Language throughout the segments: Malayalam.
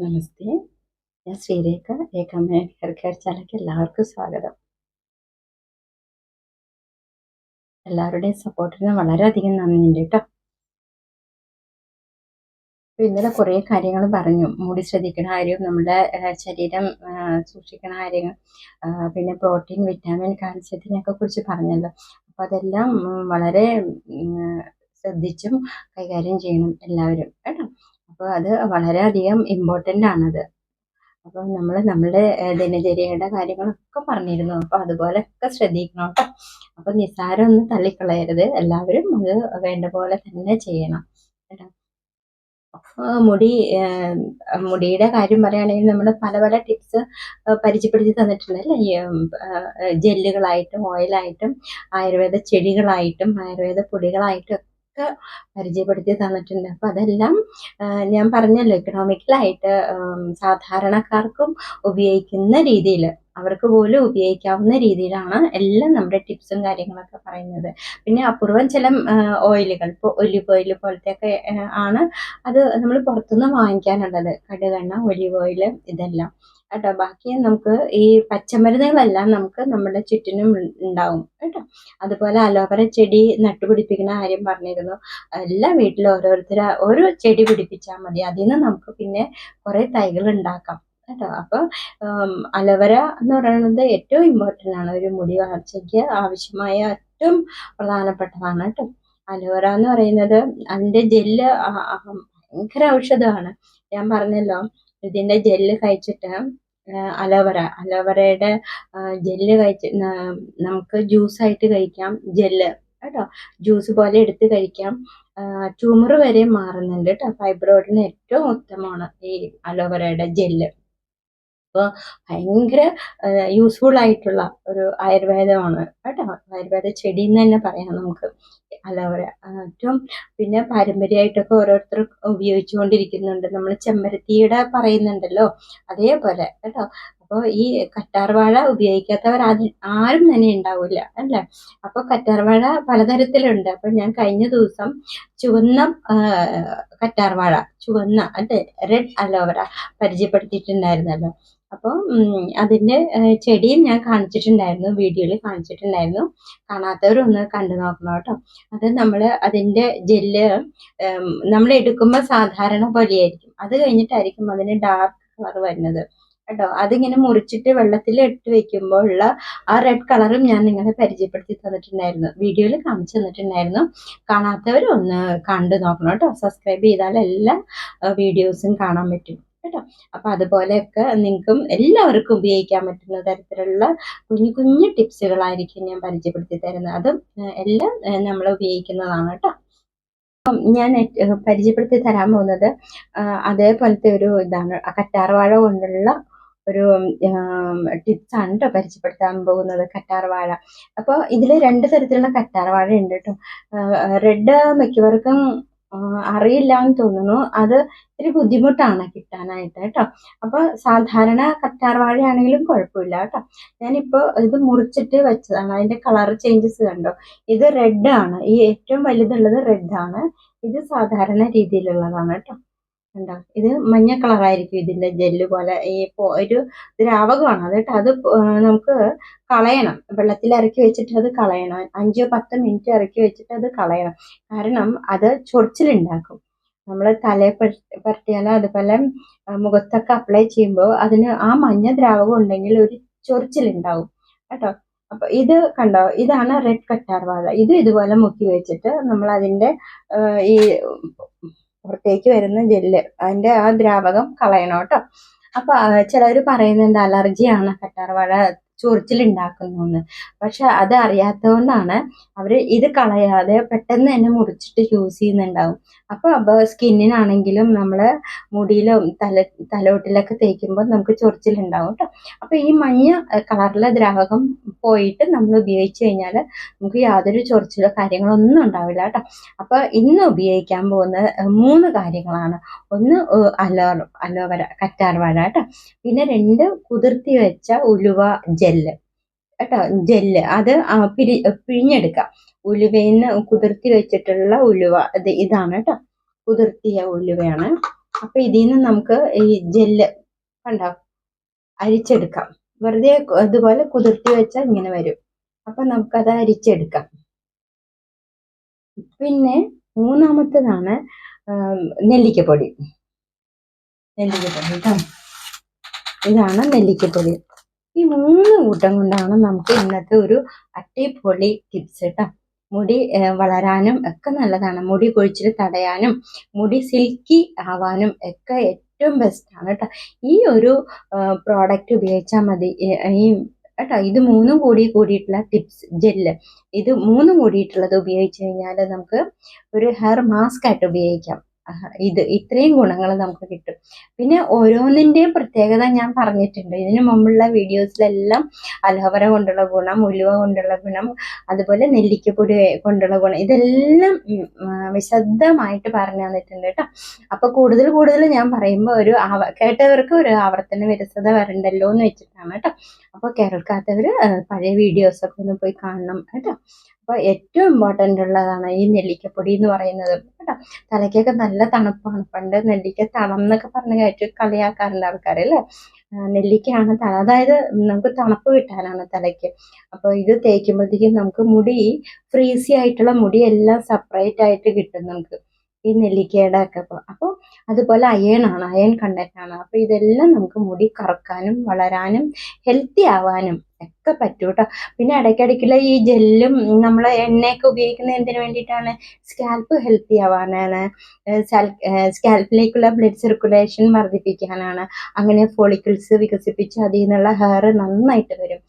നമസ്തേ. ഞാൻ ശ്രീരേഖ. ഏകാമയ ഹെയർ കെയർ ചാനലിലേക്ക് എല്ലാവർക്കും സ്വാഗതം. എല്ലാവരുടെയും സപ്പോർട്ടിന് വളരെയധികം നന്ദിയുണ്ട് കേട്ടോ. ഇന്നലെ കുറേ കാര്യങ്ങൾ പറഞ്ഞു. മുടി ശ്രദ്ധിക്കണ കാര്യം, നമ്മുടെ ശരീരം സൂക്ഷിക്കണ കാര്യങ്ങൾ, പിന്നെ പ്രോട്ടീൻ, വിറ്റാമിൻ, കാൽസ്യത്തിനെയൊക്കെ കുറിച്ച് പറഞ്ഞല്ലോ. അപ്പോൾ അതെല്ലാം വളരെ ശ്രദ്ധിച്ചും കൈകാര്യം ചെയ്യണം എല്ലാവരും കേട്ടോ. അപ്പോൾ അത് വളരെയധികം ഇമ്പോർട്ടൻ്റ് ആണത്. അപ്പോൾ നമ്മളുടെ ദിനചര്യയുടെ കാര്യങ്ങളൊക്കെ പറഞ്ഞിരുന്നു. അപ്പോൾ അതുപോലെയൊക്കെ ശ്രദ്ധിക്കണം കേട്ടോ. അപ്പോൾ നിസ്സാരം ഒന്നും തള്ളിക്കളയരുത്. എല്ലാവരും അത് വേണ്ട പോലെ തന്നെ ചെയ്യണം കേട്ടോ. മുടിയുടെ കാര്യം പറയുകയാണെങ്കിൽ നമ്മൾ പല പല ടിപ്സ് പരിചയപ്പെടുത്തി തന്നിട്ടുണ്ട് അല്ലേ. ജെല്ലുകളായിട്ടും ഓയിലായിട്ടും ആയുർവേദ ചെടികളായിട്ടും ആയുർവേദ പൊടികളായിട്ടും ഒക്കെ പരിചയപ്പെടുത്തി തന്നിട്ടുണ്ട്. അപ്പോൾ അതെല്ലാം ഞാൻ പറഞ്ഞല്ലോ, എക്കണോമിക്കലായിട്ട് സാധാരണക്കാർക്കും ഉപയോഗിക്കുന്ന രീതിയിൽ, അവർക്ക് പോലും ഉപയോഗിക്കാവുന്ന രീതിയിലാണ് എല്ലാം നമ്മുടെ ടിപ്സും കാര്യങ്ങളൊക്കെ പറയുന്നത്. പിന്നെ അപൂർവം ചില ഓയിലുകൾ, ഇപ്പോൾ ഒലിവ് ഓയിൽ പോലത്തെയൊക്കെ ആണ് അത് നമ്മൾ പുറത്തുനിന്ന് വാങ്ങിക്കാനുള്ളത്. കടുകെണ്ണ, ഒലിവ് ഓയിൽ, ഇതെല്ലാം കേട്ടോ. ബാക്കി നമുക്ക് ഈ പച്ചമരുന്നുകളെല്ലാം നമുക്ക് നമ്മുടെ ചുറ്റിനും ഉണ്ടാവും കേട്ടോ. അതുപോലെ അലോവേര ചെടി നട്ടുപിടിപ്പിക്കുന്ന കാര്യം പറഞ്ഞിരുന്നു. എല്ലാ വീട്ടിലും ഓരോ ചെടി പിടിപ്പിച്ചാൽ മതി. അതിൽ നിന്ന് നമുക്ക് പിന്നെ കുറേ തൈകൾ ഉണ്ടാക്കാം കേട്ടോ. അപ്പോൾ അലോവേര എന്ന് പറയുന്നത് ഏറ്റവും ഇമ്പോർട്ടൻ്റ് ആണ്. ഒരു മുടി വളർച്ചയ്ക്ക് ആവശ്യമായ ഏറ്റവും പ്രധാനപ്പെട്ടതാണ് കേട്ടോ. അലോവേര എന്ന് പറയുന്നത്, അതിൻ്റെ ജെല്ല് ഭയങ്കര ഔഷധമാണ്. ഞാൻ പറഞ്ഞല്ലോ, ഇതിൻ്റെ ജെല്ല് കഴിച്ചിട്ട് അലോവേരയുടെ ജെല്ല് നമുക്ക് ജ്യൂസായിട്ട് കഴിക്കാം. ജെല്ല് കേട്ടോ, ജ്യൂസ് പോലെ എടുത്ത് കഴിക്കാം. ട്യൂമർ വരെ മാറുന്നുണ്ട് കേട്ടോ. ഫൈബ്രോയിഡിന് ഏറ്റവും ഉത്തമമാണ് ഈ അലോവേരയുടെ ജെല്ല്. അപ്പോൾ ഭയങ്കര യൂസ്ഫുൾ ആയിട്ടുള്ള ഒരു ആയുർവേദമാണ് കേട്ടോ. ആയുർവേദ ചെടി എന്ന് തന്നെ പറയാം നമുക്ക് അലോവേര. ഏറ്റവും പിന്നെ പാരമ്പര്യമായിട്ടൊക്കെ ഓരോരുത്തർ ഉപയോഗിച്ചുകൊണ്ടിരിക്കുന്നുണ്ട്. നമ്മൾ ചെമ്പരത്തിയുടെ പറയുന്നുണ്ടല്ലോ, അതേപോലെ കേട്ടോ. അപ്പോൾ ഈ കറ്റാർവാഴ ഉപയോഗിക്കാത്തവർ ആരും തന്നെ ഉണ്ടാവില്ല അല്ലേ. അപ്പോൾ കറ്റാർവാഴ പലതരത്തിലുണ്ട്. അപ്പോൾ ഞാൻ കഴിഞ്ഞ ദിവസം ചുവന്ന കറ്റാർവാഴ, ചുവന്ന അല്ലേ, റെഡ് അലോവേര പരിചയപ്പെടുത്തിയിട്ടുണ്ടായിരുന്നല്ലോ. അപ്പോൾ അതിൻ്റെ ചെടിയും ഞാൻ കാണിച്ചിട്ടുണ്ടായിരുന്നു, വീഡിയോയിൽ കാണിച്ചിട്ടുണ്ടായിരുന്നു. കാണാത്തവരൊന്ന് കണ്ടു നോക്കണം കേട്ടോ. അത് അതിൻ്റെ ജെല്ല് നമ്മൾ എടുക്കുമ്പോൾ സാധാരണ പോലെയായിരിക്കും. അത് കഴിഞ്ഞിട്ടായിരിക്കും അതിന് ഡാർക്ക് കളർ വരുന്നത് കേട്ടോ. അതിങ്ങനെ മുറിച്ചിട്ട് വെള്ളത്തിൽ ഇട്ട് വെക്കുമ്പോൾ ഉള്ള ആ റെഡ് കളറും ഞാൻ നിങ്ങളെ പരിചയപ്പെടുത്തി തന്നിട്ടുണ്ടായിരുന്നു, വീഡിയോയിൽ കാണിച്ചു തന്നിട്ടുണ്ടായിരുന്നു. കാണാത്തവർ ഒന്ന് കണ്ടു നോക്കണം കേട്ടോ. സബ്സ്ക്രൈബ് ചെയ്താൽ എല്ലാ വീഡിയോസും കാണാൻ പറ്റും കേട്ടോ. അപ്പോൾ അതുപോലെയൊക്കെ നിങ്ങൾക്കും എല്ലാവർക്കും ഉപയോഗിക്കാൻ പറ്റുന്ന തരത്തിലുള്ള കുഞ്ഞു കുഞ്ഞു ടിപ്സുകളായിരിക്കും ഞാൻ പരിചയപ്പെടുത്തി തരുന്നത്. അതും എല്ലാം നമ്മൾ ഉപയോഗിക്കുന്നതാണ് കേട്ടോ. ഞാൻ പരിചയപ്പെടുത്തി തരാൻ പോകുന്നത് അതേപോലത്തെ ഒരു ഇതാണ്. കറ്റാർവാഴ കൊണ്ടുള്ള ഒരു ടിപ്സാണ് കേട്ടോ പരിചയപ്പെടുത്താൻ പോകുന്നത്. കറ്റാർവാഴ, അപ്പോൾ ഇതിൽ 2 തരത്തിലുള്ള കറ്റാർവാഴ ഉണ്ട് കേട്ടോ. റെഡ് മിക്കവർക്കും അറിയില്ല എന്ന് തോന്നുന്നു. അത് ഇത്തിരി ബുദ്ധിമുട്ടാണ് കിട്ടാനായിട്ട് കേട്ടോ. അപ്പോൾ സാധാരണ കറ്റാർവാഴയാണെങ്കിലും കുഴപ്പമില്ല കേട്ടോ. ഞാനിപ്പോൾ ഇത് മുറിച്ചിട്ട് വെച്ചതാണ്. അതിൻ്റെ കളർ ചേഞ്ചസ് കണ്ടോ. ഇത് റെഡ് ആണ്, ഈ ഏറ്റവും വലുതുള്ളത് റെഡ് ആണ്. ഇത് സാധാരണ രീതിയിലുള്ളതാണ് കേട്ടോ. കണ്ടോ, ഇത് മഞ്ഞ കളറായിരിക്കും ഇതിൻ്റെ ജെല്ല് പോലെ. ഒരു ദ്രാവകമാണ് അത് കേട്ടോ. അത് നമുക്ക് കളയണം, വെള്ളത്തിൽ ഇറക്കി വെച്ചിട്ട് അത് കളയണം. 5-10 മിനിറ്റ് ഇറക്കി വെച്ചിട്ട് അത് കളയണം. കാരണം അത് ചൊറിച്ചിലുണ്ടാക്കും. നമ്മൾ തലയിൽ പരട്ടിയാലോ അതുപോലെ മുഖത്തൊക്കെ അപ്ലൈ ചെയ്യുമ്പോൾ അതിന് ആ മഞ്ഞ ദ്രാവകം ഉണ്ടെങ്കിൽ ഒരു ചൊറിച്ചിലുണ്ടാവും കേട്ടോ. അപ്പൊ ഇത് കണ്ടോ, ഇതാണ് റെഡ് കറ്റാർവാഴ. ഇതുപോലെ മുക്കി വെച്ചിട്ട് നമ്മൾ അതിൻ്റെ ഈ പുറത്തേക്ക് വരുന്ന ജെല്ല്, അതിൻ്റെ ആ ദ്രാവകം കളയണം കേട്ടോ. അപ്പൊ ചിലർ പറയുന്നുണ്ട് അലർജിയാണ് കറ്റാർവാഴ ചൊറിച്ചിലുണ്ടാക്കുന്നതെന്ന്. പക്ഷെ അത് അറിയാത്തതുകൊണ്ടാണ് അവർ ഇത് കളയാതെ പെട്ടെന്ന് തന്നെ മുറിച്ചിട്ട് യൂസ് ചെയ്യുന്നുണ്ടാവും. അപ്പോൾ സ്കിന്നിനാണെങ്കിലും നമ്മൾ മുടിയിലും തലോട്ടിലൊക്കെ തേക്കുമ്പോൾ നമുക്ക് ചൊറിച്ചിലുണ്ടാവും കേട്ടോ. അപ്പോൾ ഈ മഞ്ഞ കളറിലെ ദ്രാവകം പോയിട്ട് നമ്മൾ ഉപയോഗിച്ച് കഴിഞ്ഞാൽ നമുക്ക് യാതൊരു ചൊറിച്ചിലോ കാര്യങ്ങളോ ഒന്നും ഉണ്ടാവില്ല കേട്ടോ. അപ്പോൾ ഇന്ന് ഉപയോഗിക്കാൻ പോകുന്ന 3 കാര്യങ്ങളാണ്. ഒന്ന് അലോവേര കറ്റാർവാഴ കേട്ടോ. പിന്നെ 2 കുതിർത്തി വെച്ച ഉലുവ ജെല്ല് കേട്ടോ. ജെല്ല് അത് പിഴിഞ്ഞെടുക്കാം. ഉലുവയിൽ നിന്ന് കുതിർത്തി വെച്ചിട്ടുള്ള ഉലുവ, ഇതാണ് കേട്ടോ. കുതിർത്തിയ ഉലുവയാണ്. അപ്പൊ ഇതിൽ നിന്ന് നമുക്ക് ഈ ജെല്ല് കണ്ടോ അരിച്ചെടുക്കാം. വെറുതെ ഇതുപോലെ കുതിർത്തി വെച്ചാൽ ഇങ്ങനെ വരും. അപ്പൊ നമുക്കത് അരിച്ചെടുക്കാം. പിന്നെ മൂന്നാമത്തേതാണ് നെല്ലിക്കപ്പൊടി. നെല്ലിക്കപ്പൊടി കേട്ടോ, ഇതാണ് നെല്ലിക്കപ്പൊടി. ഈ 3 കൂട്ടം കൊണ്ടാണ് നമുക്ക് ഇന്നത്തെ ഒരു അടിപൊളി ടിപ്സ് കേട്ടോ. മുടി വളരാനും ഒക്കെ നല്ലതാണ്. മുടി കൊഴിച്ചിൽ തടയാനും മുടി സിൽക്കി ആവാനും ഒക്കെ ഏറ്റവും ബെസ്റ്റ് ആണ് കേട്ടോ. ഈ ഒരു പ്രോഡക്റ്റ് ഉപയോഗിച്ചാൽ മതി. ഈ കേട്ടോ, ഇത് 3 കൂടിയിട്ടുള്ള ടിപ്സ് ജെല്ല്, ഇത് 3 കൂടിയിട്ടുള്ളത് ഉപയോഗിച്ച് കഴിഞ്ഞാൽ നമുക്ക് ഒരു ഹെയർ മാസ്ക് ആയിട്ട് ഉപയോഗിക്കാം. ഇത് ഇത്രയും ഗുണങ്ങൾ നമുക്ക് കിട്ടും. പിന്നെ ഓരോന്നിൻ്റെയും പ്രത്യേകത ഞാൻ പറഞ്ഞിട്ടുണ്ട് ഇതിനു മുമ്പുള്ള വീഡിയോസിലെല്ലാം. അലോവര കൊണ്ടുള്ള ഗുണം, ഉലുവ കൊണ്ടുള്ള ഗുണം, അതുപോലെ നെല്ലിക്കപ്പൊടി കൊണ്ടുള്ള ഗുണം, ഇതെല്ലാം വിശദമായിട്ട് പറഞ്ഞു തന്നിട്ടുണ്ട് കേട്ടോ. അപ്പൊ കൂടുതൽ ഞാൻ പറയുമ്പോൾ ഒരു കേട്ടവർക്ക് ഒരു ആവർത്തന വിരസത വരണ്ടല്ലോ എന്ന് വെച്ചിട്ടാണ് കേട്ടോ. അപ്പോൾ കേൾക്കാത്തവര് പഴയ വീഡിയോസൊക്കെ ഒന്ന് പോയി കാണണം കേട്ടോ. അപ്പോൾ ഏറ്റവും ഇമ്പോർട്ടൻ്റ് ഉള്ളതാണ് ഈ നെല്ലിക്കപ്പൊടി എന്ന് പറയുന്നത് കേട്ടോ. തലയ്ക്കൊക്കെ നല്ല തണുപ്പാണ്. പണ്ട് നെല്ലിക്ക തളം എന്നൊക്കെ പറഞ്ഞ് കളിയാക്കാറുണ്ട് ആൾക്കാരല്ലേ. നെല്ലിക്കയാണ് അതായത് നമുക്ക് തണുപ്പ് കിട്ടാനാണ് തലയ്ക്ക്. അപ്പോൾ ഇത് തേക്കുമ്പോഴത്തേക്കും നമുക്ക് മുടി ഫ്രീസി ആയിട്ടുള്ള മുടി എല്ലാം സെപ്പറേറ്റ് ആയിട്ട് കിട്ടും നമുക്ക് ഈ നെല്ലിക്കയുടെ ഒക്കെ. അപ്പോൾ അതുപോലെ അയൺ കണ്ടന്റ് ആണ്. അപ്പോൾ ഇതെല്ലാം നമുക്ക് മുടി കറക്കാനും വളരാനും ഹെൽത്തി ആവാനും ഒക്കെ പറ്റും കേട്ടോ. പിന്നെ ഇടയ്ക്കിടയ്ക്കുള്ള ഈ ജെല്ലും നമ്മൾ എണ്ണയൊക്കെ ഉപയോഗിക്കുന്നത് എന്തിനു വേണ്ടിയിട്ടാണ്? സ്കാൽപ്പ് ഹെൽത്തി ആവാനാണ്, സ്കാൽപ്പിലേക്കുള്ള ബ്ലഡ് സർക്കുലേഷൻ വർദ്ധിപ്പിക്കാനാണ്. അങ്ങനെ ഫോളിക്കിൾസ് വികസിപ്പിച്ച് അതിൽ നിന്നുള്ള ഹെയർ നന്നായിട്ട് വരും.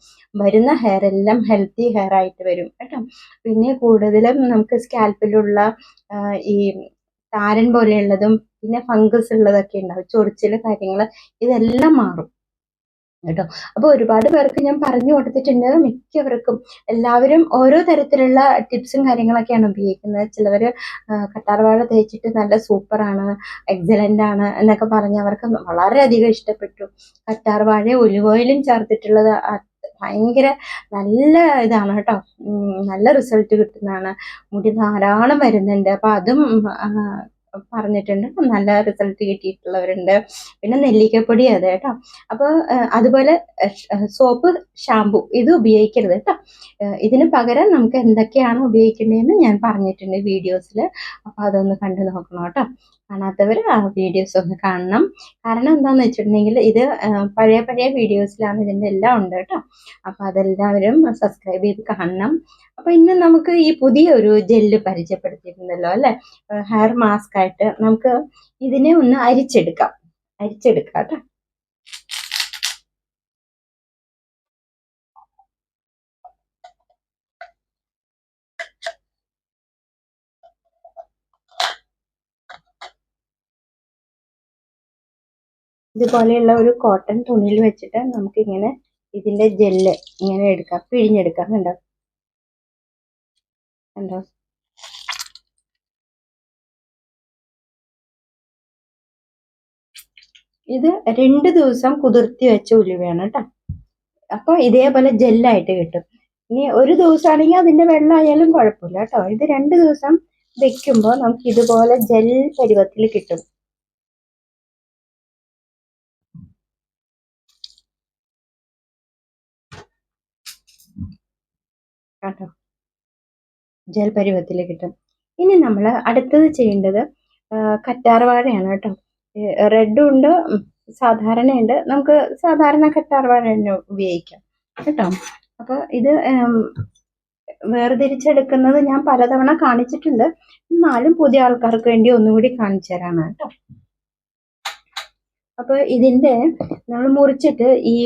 വരുന്ന ഹെയർ എല്ലാം ഹെൽത്തി ഹെയർ ആയിട്ട് വരും കേട്ടോ. പിന്നെ കൂടുതലും നമുക്ക് സ്കാൽപ്പിലുള്ള ഈ താരൻ പോലെയുള്ളതും പിന്നെ ഫംഗസ് ഉള്ളതൊക്കെ ഉണ്ടാവും, ചൊറിച്ചിൽ കാര്യങ്ങൾ, ഇതെല്ലാം മാറും കേട്ടോ. അപ്പൊ ഒരുപാട് പേർക്ക് ഞാൻ പറഞ്ഞു കൊടുത്തിട്ടുണ്ട്. മിക്കവർക്കും എല്ലാവരും ഓരോ തരത്തിലുള്ള ടിപ്സും കാര്യങ്ങളൊക്കെയാണ് ഉപയോഗിക്കുന്നത്. ചിലവര് കറ്റാർവാഴ തേച്ചിട്ട് നല്ല സൂപ്പറാണ്, എക്സലന്റ് ആണ് എന്നൊക്കെ പറഞ്ഞവർക്ക് വളരെയധികം ഇഷ്ടപ്പെട്ടു. കറ്റാർവാഴ ഒലിവ് ഓയിലും ചേർത്തിട്ടുള്ളത് ഭയങ്കര നല്ല ഇതാണ് കേട്ടോ. നല്ല റിസൾട്ട് കിട്ടുന്നതാണ്. മുടി ധാരാളം വരുന്നുണ്ട്. അപ്പൊ അതും പറഞ്ഞിട്ടുണ്ട്, നല്ല റിസൾട്ട് കിട്ടിയിട്ടുള്ളവരുണ്ട്. പിന്നെ നെല്ലിക്കപ്പൊടി അതെ കേട്ടോ. അപ്പോൾ അതുപോലെ സോപ്പ്, ഷാമ്പു ഇത് ഉപയോഗിക്കരുത് കേട്ടോ. ഇതിന് പകരം നമുക്ക് എന്തൊക്കെയാണ് ഉപയോഗിക്കേണ്ടതെന്ന് ഞാൻ പറഞ്ഞിട്ടുണ്ട് വീഡിയോസിൽ. അപ്പോൾ അതൊന്ന് കണ്ടു നോക്കണം കേട്ടോ. കാണാത്തവർ ആ വീഡിയോസ് ഒന്ന് കാണണം. കാരണം എന്താണെന്ന് വെച്ചിട്ടുണ്ടെങ്കിൽ ഇത് പഴയ വീഡിയോസിലാണ് ഇതിൻ്റെ എല്ലാം ഉണ്ട് കേട്ടോ. അപ്പോൾ അതെല്ലാവരും സബ്സ്ക്രൈബ് ചെയ്ത് കാണണം. അപ്പോൾ ഇന്ന് നമുക്ക് ഈ പുതിയ ഒരു ജെല്ല് പരിചയപ്പെടുത്തിയിട്ടുണ്ടല്ലോ അല്ലേ, ഹെയർ മാസ്ക് ആയിട്ട്. നമുക്ക് ഇതിനെ ഒന്ന് അരിച്ചെടുക്കാം കേട്ടോ. ഇതുപോലെയുള്ള ഒരു കോട്ടൺ തുണിയിൽ വെച്ചിട്ട് നമുക്കിങ്ങനെ ഇതിന്റെ ജെല്ല് ഇങ്ങനെ എടുക്കാം, പിഴിഞ്ഞെടുക്കാം. കണ്ടോ ഇത് 2 ദിവസം കുതിർത്തി വെച്ച ഉലുവയാണ് കേട്ടോ. അപ്പൊ ഇതേപോലെ ജെല്ലായിട്ട് കിട്ടും. ഇനി ഒരു ദിവസമാണെങ്കിൽ അതിന്റെ വെള്ളമായാലും കുഴപ്പമില്ല കേട്ടോ. ഇത് 2 ദിവസം വെക്കുമ്പോൾ നമുക്ക് ഇതുപോലെ ജെൽ പരുവത്തിൽ കിട്ടും കേട്ടോ. ജെൽ പരുവത്തിൽ കിട്ടും. ഇനി നമ്മൾ അടുത്തത് ചെയ്യേണ്ടത് കറ്റാർവാഴയാണ് കേട്ടോ. റെഡും ഉണ്ട്, സാധാരണയുണ്ട്. നമുക്ക് സാധാരണ കറ്റാർവാഴ തന്നെ ഉപയോഗിക്കാം കേട്ടോ. അപ്പോൾ ഇത് വേർതിരിച്ചെടുക്കുന്നത് ഞാൻ പലതവണ കാണിച്ചിട്ടുണ്ട്. എന്നാലും പുതിയ ആൾക്കാർക്ക് വേണ്ടി ഒന്നുകൂടി കാണിച്ചു തരാണ് കേട്ടോ. അപ്പോൾ ഇതിന്റെ നമ്മൾ മുറിച്ചിട്ട് ഈ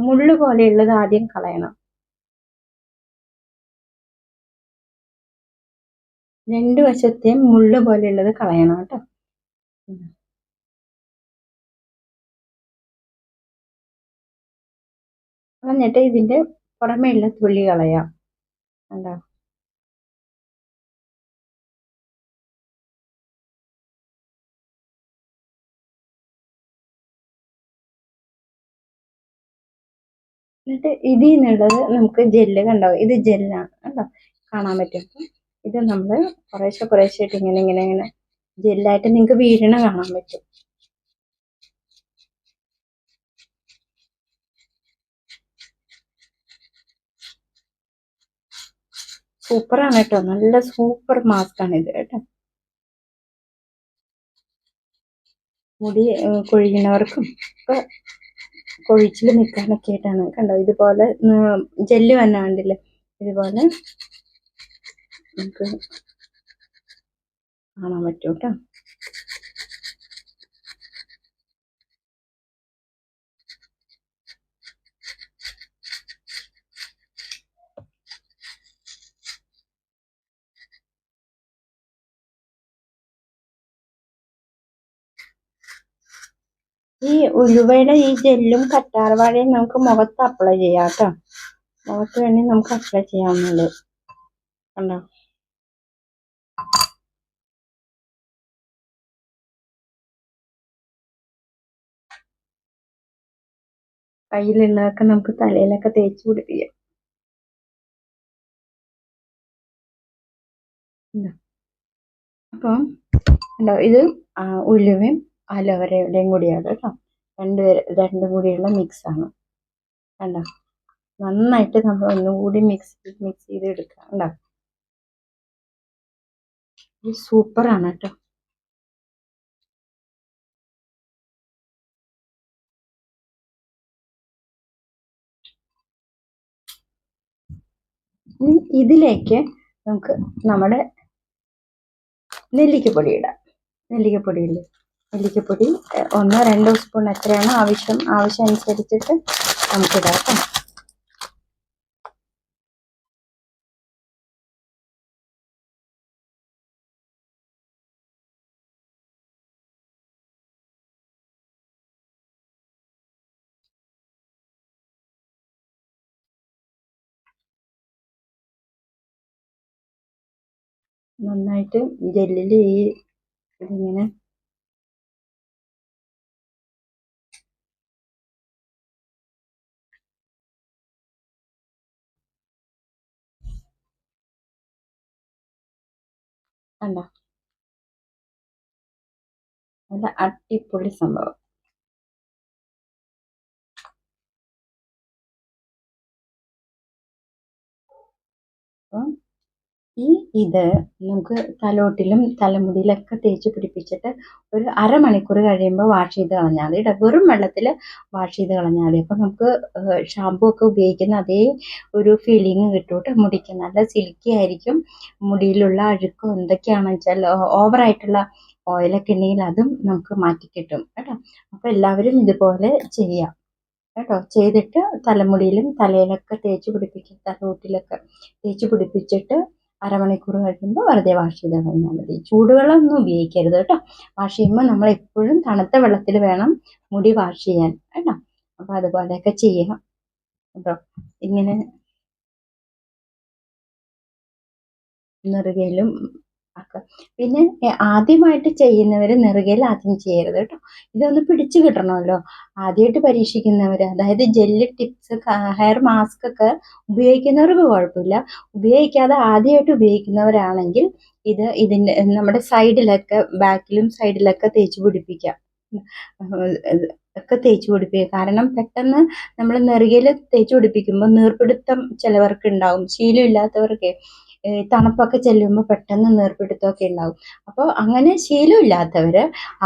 മുള്ളു പോലെയുള്ളത് ആദ്യം കളയണം. 2 വശത്തെയും മുള്ളു പോലെയുള്ളത് കളയണം കേട്ടോ. കളഞ്ഞിട്ട് ഇതിന്റെ പുറമേയുള്ള തൊലി കളയാം. കണ്ടോ, എന്നിട്ട് ഇതിൽ നിന്നുള്ളത് നമുക്ക് ജെല്ല്, കണ്ടോ ഇത് ജെല്ലാണ് കണ്ടോ, കാണാൻ പറ്റും. ഇത് നമ്മൾ കുറേശ്ശെ ആയിട്ട് ഇങ്ങനെ ജെല്ലായിട്ട് നിങ്ങൾക്ക് വീഴണ കാണാൻ പറ്റും. സൂപ്പറാണ് കേട്ടോ, നല്ല സൂപ്പർ മാസ്ക് ആണ് ഇത് കേട്ടോ. മുടി കൊഴിയുന്നവർക്കും ഒക്കെ കൊഴിച്ചിൽ നിൽക്കാനൊക്കെ ആയിട്ടാണ് കണ്ടോ. ഇതുപോലെ ജെല്ല് വന്ന കണ്ടില്ലേ, ഇതുപോലെ നമുക്ക് കാണാൻ പറ്റും കേട്ടോ. ഈ ഉലുവയുടെ ഈ ജെല്ലും കറ്റാർവാഴയും നമുക്ക് മുഖത്ത് അപ്ലൈ ചെയ്യാം കേട്ടോ. മുഖത്ത് വേണ്ടി നമുക്ക് അപ്ലൈ ചെയ്യാവുന്നുള്ളൂ കണ്ടോ. കയ്യിലുള്ളതൊക്കെ നമുക്ക് തലയിലൊക്കെ തേച്ച് പിടിപ്പിക്കാം. അപ്പം ഉണ്ടോ, ഇത് ഉലുവയും അലോവേരയുടെയും കൂടിയാണ് കേട്ടോ. രണ്ടും കൂടിയുള്ള മിക്സ് ആണ് കണ്ടോ. നന്നായിട്ട് നമ്മൾ ഒന്നുകൂടി മിക്സ് ചെയ്ത് എടുക്കാം കണ്ടോ. ഇത് സൂപ്പറാണ് കേട്ടോ. ഇതിലേക്ക് നമുക്ക് നമ്മുടെ നെല്ലിക്കപ്പൊടി ഇടാം. നെല്ലിക്കപ്പൊടിയില്ലേ, നെല്ലിക്കപ്പൊടി 1-2 സ്പൂൺ എത്രയാണോ ആവശ്യം അനുസരിച്ചിട്ട് നമുക്കിടാം കേട്ടോ. നന്നായിട്ട് ജെല്ലിൽ ഇതിങ്ങനെ കണ്ടോ, നല്ല അടിപൊളി സംഭവം. അപ്പം ഇത് നമുക്ക് തലോട്ടിലും തലമുടിയിലൊക്കെ തേച്ച് പിടിപ്പിച്ചിട്ട് ഒരു അരമണിക്കൂർ കഴിയുമ്പോൾ വാഷ് ചെയ്ത് കളഞ്ഞാൽ മതി. വെറും വെള്ളത്തിൽ വാഷ് ചെയ്ത് കളഞ്ഞാൽ മതി. അപ്പം നമുക്ക് ഷാമ്പു ഒക്കെ ഉപയോഗിക്കുന്ന അതേ ഒരു ഫീലിംഗ് കിട്ടും കേട്ടോ. മുടിക്ക് നല്ല സിൽക്കി ആയിരിക്കും. മുടിയിലുള്ള അഴുക്കും എന്തൊക്കെയാണെന്ന് വെച്ചാൽ ഓവറായിട്ടുള്ള ഓയിലൊക്കെ ഉണ്ടെങ്കിൽ അതും നമുക്ക് മാറ്റിക്കിട്ടും കേട്ടോ. അപ്പം എല്ലാവരും ഇതുപോലെ ചെയ്യാം കേട്ടോ. ചെയ്തിട്ട് തലമുടിയിലും തലയിലൊക്കെ തേച്ച് പിടിപ്പിക്കും, തലമുട്ടിലൊക്കെ തേച്ച് പിടിപ്പിച്ചിട്ട് അരമണിക്കൂർ കഴിയുമ്പോൾ വെറുതെ വാഷ് ചെയ്ത് കളഞ്ഞാൽ മതി. ചൂടുവെള്ളമൊന്നും ഉപയോഗിക്കരുത് കേട്ടോ. വാഷ് ചെയ്യുമ്പോൾ നമ്മൾ എപ്പോഴും തണുത്ത വെള്ളത്തിൽ വേണം മുടി വാഷ് ചെയ്യാൻ കേട്ടോ. അപ്പം അതുപോലെയൊക്കെ ചെയ്യാം കേട്ടോ. ഇങ്ങനെ നെറുകയിലും ഒക്കെ. പിന്നെ ആദ്യമായിട്ട് ചെയ്യുന്നവർ നെറുകയിൽ ആദ്യം ചെയ്യരുത് കേട്ടോ. ഇതൊന്ന് പിടിച്ചു കിട്ടണമല്ലോ. ആദ്യമായിട്ട് പരീക്ഷിക്കുന്നവർ, അതായത് ജെല്ല് ടിപ്സ് ഹെയർ മാസ്ക് ഒക്കെ ഉപയോഗിക്കുന്നവർക്ക് കുഴപ്പമില്ല. ഉപയോഗിക്കാതെ ആദ്യമായിട്ട് ഉപയോഗിക്കുന്നവരാണെങ്കിൽ ഇതിൻ്റെ നമ്മുടെ സൈഡിലൊക്കെ ബാക്കിലും സൈഡിലൊക്കെ തേച്ച് പിടിപ്പിക്കാം ഒക്കെ തേച്ച് പിടിപ്പിക്കുക. കാരണം പെട്ടെന്ന് നമ്മൾ നെറുകയിൽ തേച്ച് പിടിപ്പിക്കുമ്പോൾ നീർപ്പിടുത്തം ചിലവർക്ക് ഉണ്ടാവും. ശീലമില്ലാത്തവർക്ക് തണുപ്പൊക്കെ ചെല്ലുമ്പോൾ പെട്ടെന്ന് നീർപ്പിടുത്തമൊക്കെ ഉണ്ടാവും. അപ്പോൾ അങ്ങനെ ശീലമില്ലാത്തവർ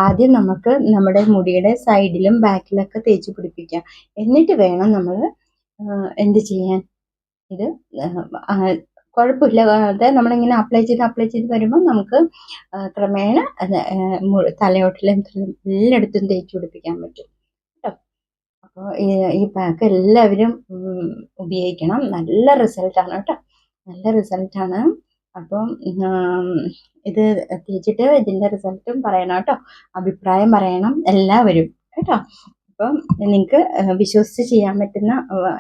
ആദ്യം നമുക്ക് നമ്മുടെ മുടിയുടെ സൈഡിലും ബാക്കിലൊക്കെ തേച്ച് പിടിപ്പിക്കാം. എന്നിട്ട് വേണം നമ്മൾ എന്ത് ചെയ്യാൻ, ഇത് കുഴപ്പമില്ല. അത് നമ്മളിങ്ങനെ അപ്ലൈ ചെയ്ത് വരുമ്പോൾ നമുക്ക് ക്രമേണ തലയോട്ടിലും എല്ലായിടത്തും തേച്ച് പിടിപ്പിക്കാൻ പറ്റും കേട്ടോ. അപ്പോൾ ഈ പാക്ക് എല്ലാവരും ഉപയോഗിക്കണം. നല്ല റിസൾട്ടാണ് കേട്ടോ, നല്ല റിസൾട്ടാണ്. അപ്പം ഇത് തേച്ചിട്ട് ഇതിൻ്റെ റിസൾട്ടും പറയണം കേട്ടോ, അഭിപ്രായം പറയണം എല്ലാവരും കേട്ടോ. അപ്പം നിങ്ങൾക്ക് വിശ്വസിച്ച് ചെയ്യാൻ പറ്റുന്ന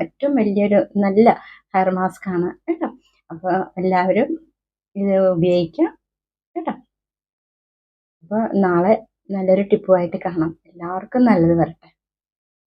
ഏറ്റവും വലിയൊരു നല്ല ഹെയർ മാസ്ക് ആണ് കേട്ടോ. അപ്പോൾ എല്ലാവരും ഇത് ഉപയോഗിക്കാം കേട്ടോ. അപ്പോൾ നാളെ നല്ലൊരു ടിപ്പുമായിട്ട് കാണാം. എല്ലാവർക്കും നല്ലത് വരട്ടെ.